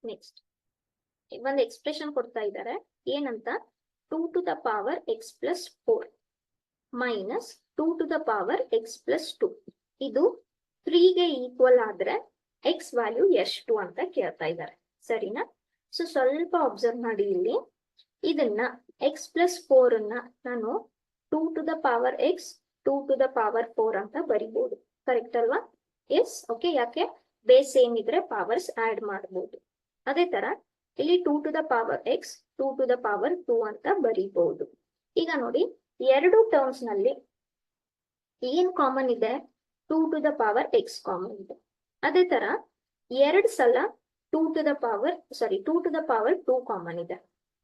Next ಒಂದು expression ಕೊಡ್ತಾ ಇದ್ದಾರೆ ಏನಂತ, 2 to the power x plus 4 minus 2 to the power x plus 2 ಇದು 3 ಗೆ ಈಕ್ವಲ್ ಆದ್ರೆ x ವ್ಯಾಲ್ಯೂ ಎಷ್ಟು ಅಂತ ಕೇಳ್ತಾ ಇದ್ದಾರೆ. ಸರಿನಾ? ಸೊ ಸ್ವಲ್ಪ ಅಬ್ಸರ್ವ್ ಮಾಡಿ ಇಲ್ಲಿ, ಇದನ್ನ x plus 4 ಅನ್ನ ನಾನು 2 to the power x 2 to the power 4 ಅಂತ ಬರಿಬಹುದು. ಕರೆಕ್ಟ್ ಅಲ್ವಾ? ಎಸ್. ಓಕೆ. ಯಾಕೆ? ಬೇಸ್ ಸೇಮ್ ಇದ್ರೆ ಪವರ್ಸ್ ಆಡ್ ಮಾಡಬಹುದು. ಅದೇ ತರ ಇಲ್ಲಿ 2 to the power x 2 to the power 2 ಅಂತ ಬರೀಬಹುದು. ಈಗ ನೋಡಿ, ಎರಡು ಟರ್ಮ್ಸ್ ನಲ್ಲಿ ಏನ್ ಕಾಮನ್ ಇದೆ? 2 to the power x common ಇದೆ. ಅದೇ ತರ ಎರಡ್ ಸಲ 2 to the power 2 ಕಾಮನ್ ಇದೆ.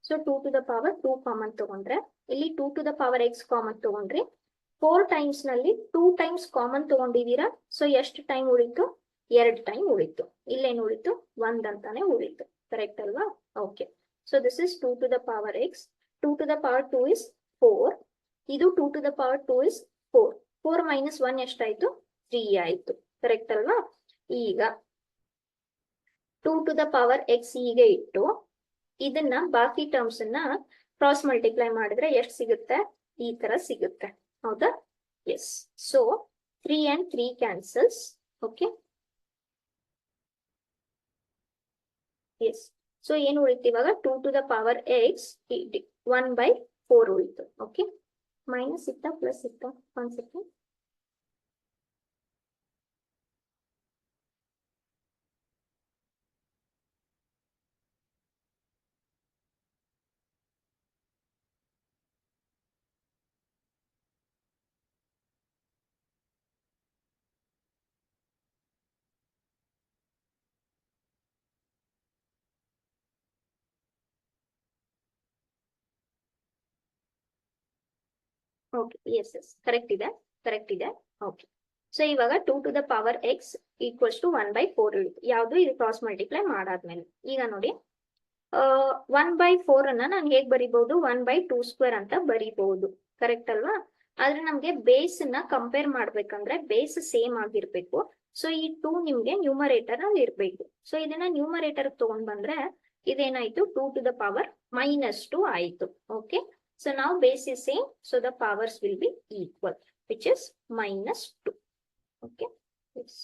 So 2 to the power 2 common ತಗೊಂಡ್ರೆ ಇಲ್ಲಿ 2 to the power x common ತಗೊಂಡ್ರೆ 4 ಟೈಮ್ಸ್ ನಲ್ಲಿ 2 ಟೈಮ್ಸ್ ಕಾಮನ್ ತಗೊಂಡಿದೀರಾ. ಸೊ ಎಷ್ಟು ಟೈಮ್ ಉಳಿತು? 2 ಟೈಮ್ ಉಳಿತು. ಇಲ್ಲೇನು ಉಳಿತು? 1 ಅಂತಾನೆ ಉಳಿತು. ಕರೆಕ್ಟ್ ಅಲ್ವಾ? Okay. So this is 2 to the power x. 2 to the power 2 is 4. ಇದು 2 to the power 2 is 4. 4 minus 1 ಎಷ್ಟಾಯ್ತು? 3 ಆಯ್ತು. ಕರೆಕ್ಟ್ ಅಲ್ವಾ? ಈಗ 2 to the power x ಹೀಗೆ ಇಟ್ಟು ಇದನ್ನ ಬಾಕಿ ಟರ್ಮ್ಸ್ ಅನ್ನ ಕ್ರಾಸ್ ಮಲ್ಟಿಪ್ಲೈ ಮಾಡಿದ್ರೆ ಎಷ್ಟು ಸಿಗುತ್ತೆ? ಈ ತರ ಸಿಗುತ್ತೆ. ಹೌದಾ? Yes. So 3 and 3 cancels. Okay. Yes. So ಏನು ಉಳಿತು ಇವಾಗ? 2 to the power x 1/4 ಉಳಿತು. ಓಕೆ. ಮೈನಸ್ ಇತ್ತ ಪ್ಲಸ್ ಇತ್ತ? ಒಂದ್ second. Okay. Yes yes correct ಇದೆ. ಕರೆಕ್ಟ್ ಇದೆ. ಓಕೆ. ಸೊ ಇವಾಗ 2 to the power x equals to 1/4 ಇಳಿತು. ಯಾವುದು? ಇದು ಕ್ರಾಸ್ ಮಲ್ಟಿಪ್ಲೈ ಮಾಡಾದ್ಮೇಲೆ. ಈಗ ನೋಡಿ, 1/4 ಅನ್ನ ನಾನು ಹೇಗ್ ಬರಿಬಹುದು? 1/2² ಅಂತ ಬರಿಬಹುದು. ಕರೆಕ್ಟ್ ಅಲ್ವಾ? ಆದ್ರೆ ನಮ್ಗೆ ಬೇಸ್ ನ ಕಂಪೇರ್ ಮಾಡ್ಬೇಕಂದ್ರೆ ಬೇಸ್ ಸೇಮ್ ಆಗಿರ್ಬೇಕು. ಸೊ ಈ 2 ನಿಮ್ಗೆ ನ್ಯೂಮರೇಟರ್ ಅಲ್ಲಿ ಇರ್ಬೇಕು. ಸೊ ಇದನ್ನ ನ್ಯೂಮರೇಟರ್ ತಗೊಂಡ್ ಬಂದ್ರೆ ಇದೇನಾಯ್ತು? 2 to the power -2 ಆಯ್ತು. Okay. So now base is same, so the powers will be equal, which is -2. Okay. Yes.